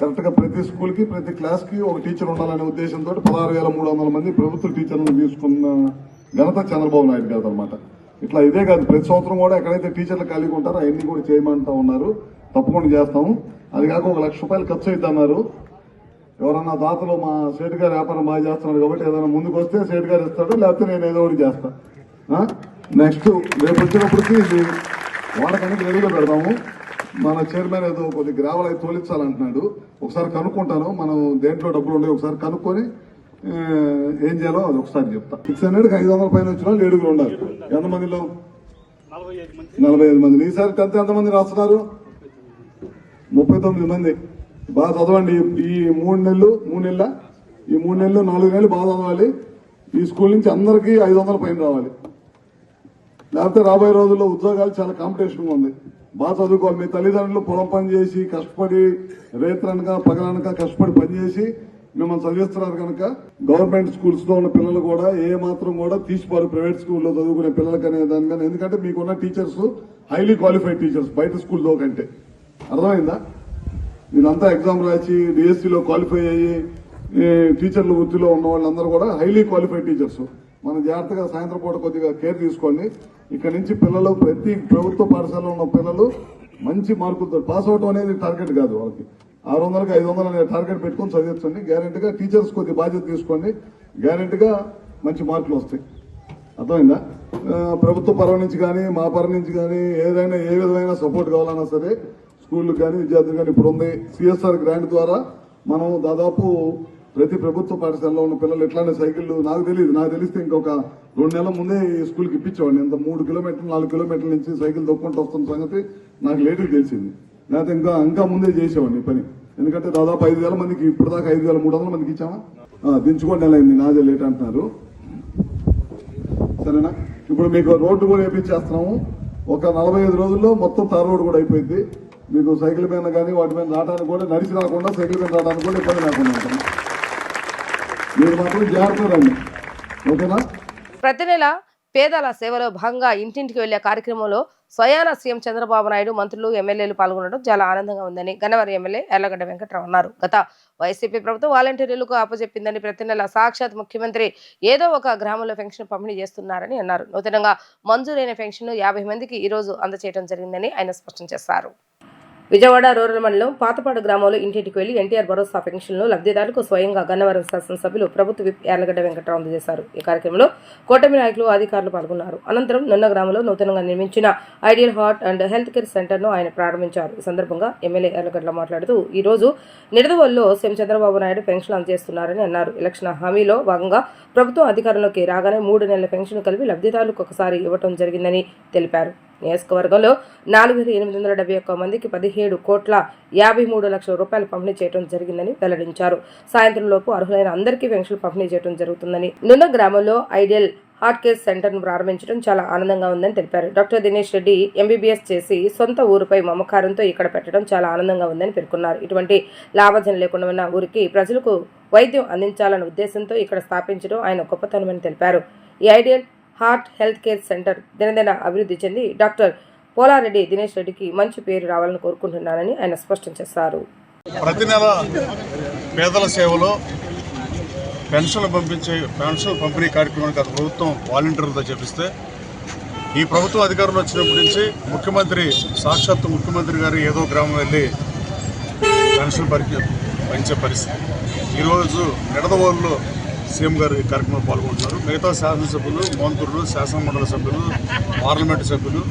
కరెక్ట్గా ప్రతి స్కూల్కి ప్రతి క్లాస్కి ఒక టీచర్ ఉండాలనే ఉద్దేశంతో 16,300 మంది ప్రభుత్వ టీచర్లను తీసుకున్న ఘనత చంద్రబాబు నాయుడు గారు అనమాట. ఇట్లా ఇదే కాదు, ప్రతి సంవత్సరం కూడా ఎక్కడైతే టీచర్లు ఖాళీగా ఉంటారో అవన్నీ కూడా చేయమంటా ఉన్నారు. తప్పకుండా చేస్తాము. అది కాక 1 లక్ష రూపాయలు ఖర్చు అవుతున్నారు. ఎవరన్నా దాతలు మా సేటు గారు వ్యాపారం బాగా చేస్తున్నారు కాబట్టి ఏదైనా ముందుకు వస్తే సేటు గారు ఇస్తాడు, లేకపోతే నేను ఏదో ఒకటి చేస్తా. నెక్స్ట్ రేపు వచ్చినప్పటికీ ఇది వాడకానికి రెడీగా పెడతాము. మన చైర్మన్ ఏదో కొద్ది గ్రావెల్ అయితే తోలించాలంటున్నాడు. ఒకసారి కనుక్కుంటాను. మనం దేంట్లో డబ్బులు ఉండే ఒకసారి కనుక్కొని ఏం చేయాలో అది ఒకసారి చెప్తా. 600కి 500 పైన వచ్చిన వాళ్ళు 7 ఉండాలి. ఎంతమందిలో? 45 మంది. ఈసారి 10th ఎంతమంది రాస్తున్నారు? 39 మంది. బాగా చదవండి. ఈ 3 నెలలు 4 నెలలు బాగా చదవాలి. ఈ స్కూల్ నుంచి అందరికీ 500 పైన రావాలి. లేకపోతే రాబోయే రోజుల్లో ఉద్యోగాలు చాలా కాంపిటీషన్ ఉంది. బాగా చదువుకోవాలి. మీ తల్లిదండ్రులు పొలం పని చేసి కష్టపడి రేత్రనక పగలనక కష్టపడి పనిచేసి మిమ్మల్ని చదివిస్తున్నారు కనుక గవర్నమెంట్ స్కూల్స్ లో ఉన్న పిల్లలు కూడా ఏ మాత్రం కూడా తీసిపారు ప్రైవేట్ స్కూల్లో చదువుకునే పిల్లలకి అనే దానికన్నా. ఎందుకంటే మీకున్న టీచర్స్ హైలీ క్వాలిఫైడ్ టీచర్స్ బయట స్కూల్లో కంటే. అర్థమైందా? వీళ్ళంతా ఎగ్జామ్ రాసి డిఎస్సీలో క్వాలిఫై అయ్యి టీచర్లు వృత్తిలో ఉన్న వాళ్ళందరూ కూడా హైలీ క్వాలిఫైడ్ టీచర్స్. మనం జాగ్రత్తగా సాయంత్రం పూట కొద్దిగా కేర్ తీసుకోండి. ఇక్కడ నుంచి పిల్లలు ప్రతి ప్రభుత్వ పాఠశాలలో ఉన్న పిల్లలు మంచి మార్కులతో పాస్ అవడం అనేది టార్గెట్ కాదు. వాళ్ళకి 600కి 500 అనే టార్గెట్ పెట్టుకుని చదివించండి. గ్యారెంటీగా టీచర్స్ కొద్ది బాధ్యత తీసుకోండి. గ్యారెంటీగా మంచి మార్కులు వస్తాయి. అర్థమైందా? ప్రభుత్వ పరం నుంచి కానీ మా పరం నుంచి కానీ ఏదైనా ఏ విధమైన సపోర్ట్ కావాలన్నా సరే స్కూళ్ళకి కానీ విద్యార్థులు కానీ ఇప్పుడు ఉంది. సిఎస్ఆర్ గ్రాంట్ ద్వారా మనం దాదాపు ప్రతి ప్రభుత్వ పాఠశాలలో ఉన్న పిల్లలు ఎట్లాంటి సైకిళ్ళు నాకు తెలిస్తే ఇంకొక 2 నెలల ముందే ఈ స్కూల్కి ఇప్పించేవాడిని. ఇంత 3 కిలోమీటర్లు 4 కిలోమీటర్ల నుంచి సైకిల్ తొక్కుంటూ వస్తున్న సంగతి నాకు లేటుగా తెలిసింది. లేకపోతే ఇంకా ముందే చేసేవాడిని ఈ పని. ఎందుకంటే దాదాపు 5,000 మందికి ఇప్పుడు దాకా 5,300 మందికి ఇచ్చామా? దించుకోండి నెల అయింది, నాదే లేట్ అంటున్నారు. సరేనా? ఇప్పుడు మీకు రోడ్డు కూడా వేయించేస్తున్నాము. ఒక 45 రోజుల్లో మొత్తం తార్ రోడ్డు కూడా అయిపోయింది. మీకు సైకిల్ మీద కానీ వాటి మీద రావడానికి కూడా నడిచి రాకుండా సైకిల్ మీద రావడానికి కూడా ఇబ్బంది లేకుండా ఉంటుంది. మీరు మాత్రం జాగ్రత్తగా రండి. ఓకేనా? ప్రతి నెల పేదల సేవలో భాగంగా ఇంటింటికి వెళ్లే కార్యక్రమంలో స్వయాన సీఎం చంద్రబాబు నాయుడు, మంత్రులు, ఎమ్మెల్యేలు పాల్గొనడం చాలా ఆనందంగా ఉందని గన్నవరం ఎమ్మెల్యే యార్లగడ్డ వెంకట్రావు అన్నారు. గత వైసీపీ ప్రభుత్వం వాలంటీర్లకు అప్పచెప్పిందని ప్రతి నెల సాక్షాత్ ముఖ్యమంత్రి ఏదో ఒక గ్రామంలో పెన్షన్ పంపిణీ చేస్తున్నారని అన్నారు. నూతనంగా మంజూరైన పెన్షన్ 50 మందికి ఈ రోజు అందజేయడం జరిగిందని ఆయన స్పష్టం చేశారు. విజయవాడ రూరల్ మండలం పాతపాడు గ్రామంలో ఇంటింటికి వెళ్లి ఎన్టీఆర్ భరోసా పెన్షన్లు లబ్ధిదారులకు స్వయంగా గన్నవరం శాసనసభ్యులు ప్రభుత్వ విప్ యార్లగడ్డ వెంకట్రావు అందజేశారు. ఈ కార్యక్రమంలో కూటమి నాయకులు, అధికారులు పాల్గొన్నారు. అనంతరం నున్న గ్రామంలో నూతనంగా నిర్మించిన ideal heart and health care సెంటర్ను ఆయన ప్రారంభించారు. ఈ సందర్భంగా ఎమ్మెల్యే యార్లగడ్డ మాట్లాడుతూ ఈ రోజు నిడదవోలులో సీఎం చంద్రబాబు నాయుడు పెన్షన్ అందజేస్తున్నారని అన్నారు. ఎలక్షన్ హామీలో భాగంగా ప్రభుత్వం అధికారంలోకి రాగానే 3 నెలల పెన్షన్ కలిపి లబ్ధిదారులకు ఒకసారి ఇవ్వడం జరిగిందని తెలిపారు. నియోజకవర్గంలో 4871 మందికి 17,53,00,000 రూపాయలు పంపిణీ చేయడం జరిగిందని వెల్లడించారు. సాయంత్రం లోపు అర్హులైన అందరికీ పెన్షన్ పంపిణీ చేయడం జరుగుతుందని, నున్న గ్రామంలో ఐడియల్ హార్ట్ కేర్ సెంటర్ ను ప్రారంభించడం చాలా ఆనందంగా ఉందని తెలిపారు. డాక్టర్ దినేష్ రెడ్డి ఎంబీబీఎస్ చేసి సొంత ఊరుపై మమకారంతో ఇక్కడ పెట్టడం చాలా ఆనందంగా ఉందని పేర్కొన్నారు. ఇటువంటి లాభార్జన లేకుండా ఉన్న ఊరికి ప్రజలకు వైద్యం అందించాలన్న ఉద్దేశంతో ఇక్కడ స్థాపించడం ఆయన గొప్పతనమని తెలిపారు. ఈ ideal heart health care centre దినదిన అభివృద్ధి చెంది డాక్టర్ పోలారెడ్డి దినేష్ రెడ్డికి మంచి పేరు రావాలని కోరుకుంటున్నానని ఆయన స్పష్టం చేశారు. ప్రతి నెల పేదల సేవలో పెన్షన్ పంపిణీ కార్యక్రమానికి గత ప్రభుత్వం వాలంటీర్లతో చేపిస్తే ఈ ప్రభుత్వం అధికారంలో వచ్చినప్పటి నుంచి సాక్షాత్తు ముఖ్యమంత్రి గారు ఏదో గ్రామం వెళ్ళి పెన్షన్ పంచే పరిస్థితి. ఈరోజు నిడదవోలులో సీఎం గారు ఈ కార్యక్రమంలో పాల్గొంటున్నారు. మిగతా శాసనసభ్యులు, మంత్రులు, శాసనమండలి సభ్యులు, పార్లమెంటు సభ్యులు,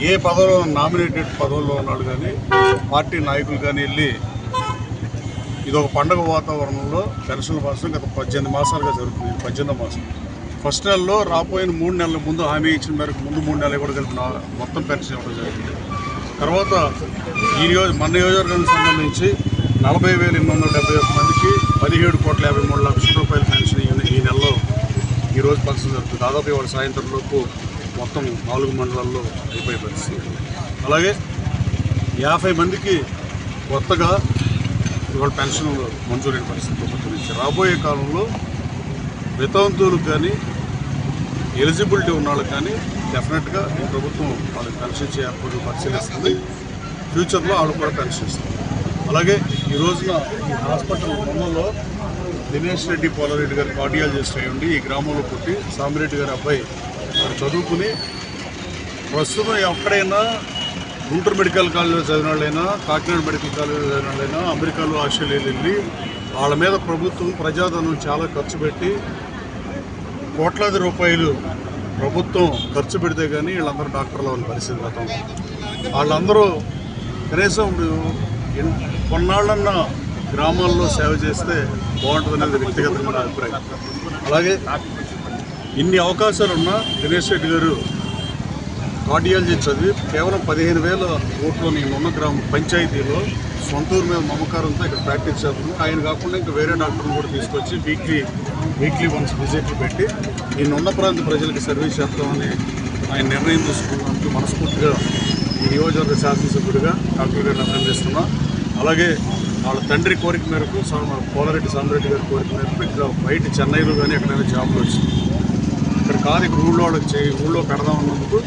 ఏ పదవిలో నామినేటెడ్ పదవుల్లో ఉన్నాడు కానీ పార్టీ నాయకులు కానీ వెళ్ళి ఇదొక పండుగ వాతావరణంలో పెన్షన్ల కోసం గత 18 మాసాలుగా జరుగుతుంది. 18వ మాసం ఫస్ట్ నెలలో రాబోయిన 3 నెలల ముందు హామీ ఇచ్చిన మేరకు ముందు 3 నెలలు కూడా కలిపిన మొత్తం పెన్షన్ ఇవ్వడం జరిగింది. తర్వాత మన నియోజకవర్గానికి సంబంధించి 40,871 మందికి 17,53,00,000 రూపాయల పెన్షన్ ఈ నెలలో ఈరోజు పంచడం జరుగుతుంది. దాదాపు ఇవాళ సాయంత్రం లోపు మొత్తం 4 మండలాల్లో అయిపోయే పరిస్థితి. అలాగే 50 మందికి కొత్తగా ఇవాళ పెన్షన్ మంజూరైన పరిస్థితి ప్రభుత్వం నుంచి. రాబోయే కాలంలో వితంతువులకు కానీ ఎలిజిబిలిటీ ఉన్న వాళ్ళకి కానీ డెఫినెట్గా ఈ ప్రభుత్వం వాళ్ళకి పెన్షన్ ఇచ్చే ఏర్పాట్లు పరిశీలిస్తుంది. ఫ్యూచర్లో వాళ్ళు కూడా పెన్షన్ ఇస్తుంది. అలాగే ఈ రోజున ఈ హాస్పిటల్ మండలంలో దినేష్ రెడ్డి పోలారెడ్డి గారు కార్డియాలజిస్ట్ అయ్యండి ఈ గ్రామంలో పుట్టి సామిరెడ్డి గారి అబ్బాయి చదువుకుని ప్రస్తుతం ఎక్కడైనా గుంటూరు మెడికల్ కాలేజీలో చదివిన వాళ్ళైనా, కాకినాడ మెడికల్ కాలేజీలో చదివిన వాళ్ళైనా, అమెరికాలో ఆస్ట్రేలియాలో వెళ్ళి వాళ్ళ మీద ప్రభుత్వం ప్రజాధనం చాలా ఖర్చు పెట్టి కోట్లాది రూపాయలు ప్రభుత్వం ఖర్చు పెడితే కానీ వీళ్ళందరూ డాక్టర్లు అవ్వని పరిస్థితి గతం. వాళ్ళందరూ కనీసం కొన్నాళ్ళన్న గ్రామాల్లో సేవ చేస్తే బాగుంటుంది అనేది వ్యక్తిగతంగా అభిప్రాయం. అలాగే ఇన్ని అవకాశాలున్నా దినేష్ రెడ్డి గారు కార్డియాలజీ చదివి కేవలం 15,000 ఓట్లోని ఉన్న గ్రామ పంచాయతీలో సొంతూరు మీద మమకారంతో ఇక్కడ ప్రాక్టీస్ చేస్తుంది. ఆయన కాకుండా ఇంకా వేరే డాక్టర్ని కూడా తీసుకొచ్చి వీక్లీ వన్స్ విజిట్లు పెట్టి ఈ నున్న ప్రాంత ప్రజలకు సర్వీస్ చేస్తామని ఆయన నిర్ణయం తీసుకున్నందుకు మనస్ఫూర్తిగా ఈ నియోజకవర్గ శాసనసభ్యుడిగా డాక్టర్ గారిని అభినందిస్తున్నా. అలాగే వాళ్ళ తండ్రి కోరిక మేరకు పోలారెడ్డి సామిరెడ్డి గారి కోరిక మేరకు ఇక్కడ బయట చెన్నైలో కానీ ఎక్కడైనా జాబ్లు వచ్చింది. ఇక్కడ కాదు ఇక్కడ ఊళ్ళో పెడదామన్నందుకు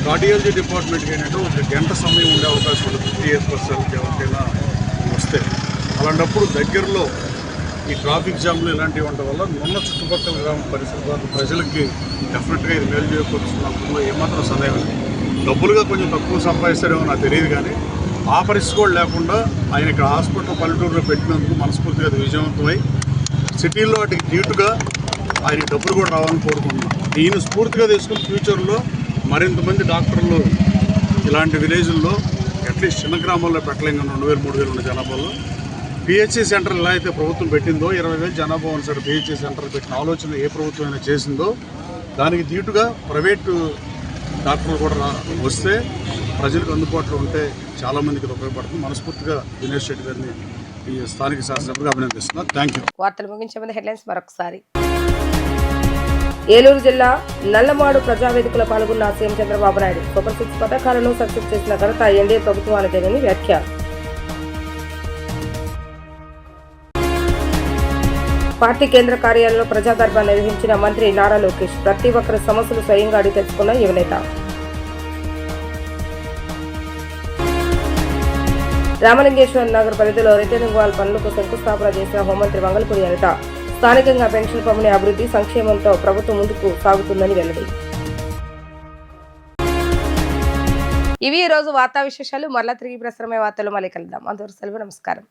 కార్డియాలజీ డిపార్ట్మెంట్కి ఏంటంటే ఒక గంట సమయం ఉండే అవకాశం ఉంటుంది 50 years పర్సన్కి ఎవరికైనా వస్తే. అలాంటప్పుడు దగ్గరలో ఈ ట్రాఫిక్ జామ్లు ఇలాంటివి ఉండడం వల్ల ఉన్న చుట్టుపక్కల గ్రామ పరిసర ప్రజలకి డెఫినెట్గా ఇది మేలు చేకూరుస్తున్నప్పుడు ఏమాత్రం సందేహం లేదు. డబ్బులుగా కొంచెం తక్కువ సంపాదిస్తాడేమో నాకు తెలియదు కానీ ఆ పరిస్థితి కూడా లేకుండా ఆయన ఇక్కడ హాస్పిటల్ పల్లెటూరులో పెట్టినందుకు మనస్ఫూర్తిగా అది విజయవంతమై సిటీల్లో వాటికి ధీటుగా ఆయన డబ్బులు కూడా రావాలని కోరుకుంటున్నాం. ఈయన స్ఫూర్తిగా తీసుకుని ఫ్యూచర్లో మరింత మంది డాక్టర్లు ఇలాంటి విలేజ్ల్లో అట్లీస్ట్ చిన్న గ్రామాల్లో పెట్టలేం కానీ 2,000-3,000 ఉన్న జనాభాలో పిహెచ్సి సెంటర్ ఎలా అయితే ప్రభుత్వం పెట్టిందో 20,000 జనాభా ఉన్న సరే పిహెచ్సి సెంటర్ పెట్టిన ఆలోచన ఏ ప్రభుత్వం అయినా చేసిందో దానికి ధీటుగా ప్రైవేటు డాక్టర్లు కూడా వస్తే ప్రజలకు అందుబాటులో ఉంటే చాలామందికి ఉపయోగపడుతుంది. మనస్ఫూర్తిగా దినేష్ రెడ్డి గారిని ఈ స్థానిక శాసనసభ్యుడిగా అభినందిస్తున్నారు. Thank you. వార్తలు ముగించే ముందు హెడ్లైన్స్ మరొకసారి. ఏలూరు జిల్లా నల్లమాడు ప్రజావేదికలో పాల్గొన్న సీఎం చంద్రబాబు నాయుడు సూపర్ 6 పథకాలను సక్సెస్ చేసిన ఘనత ఎన్డీఏ ప్రభుత్వానిదేనని వ్యాఖ్య. పార్టీ కేంద్ర కార్యాలయంలో ప్రజా దర్బార్ నిర్వహించిన మంత్రి నారా లోకేష్ ప్రతి ఒక్కరి సమస్యలు స్వయంగా అడిగి తెలుసుకున్న యువనేత. రామలింగేశ్వర నగర్ పరిధిలో రిటర్నింగ్ వాల్ పనులకు శంకుస్థాపన చేసిన హోంమంత్రి మంగళపూడి అనిత స్థానికంగా పెన్షన్ పంపిణీ అభివృద్ధి సంక్షేమంతో ప్రభుత్వం ముందుకు సాగుతుందని వెల్లడి. ఇవి ఈ రోజు వార్తా విశేషాలు. మరలా తిరిగి ప్రసారమయ్యే వార్తలు మళ్ళీ కలుద్దాం. అంతవరకు సెలవు. నమస్కారం.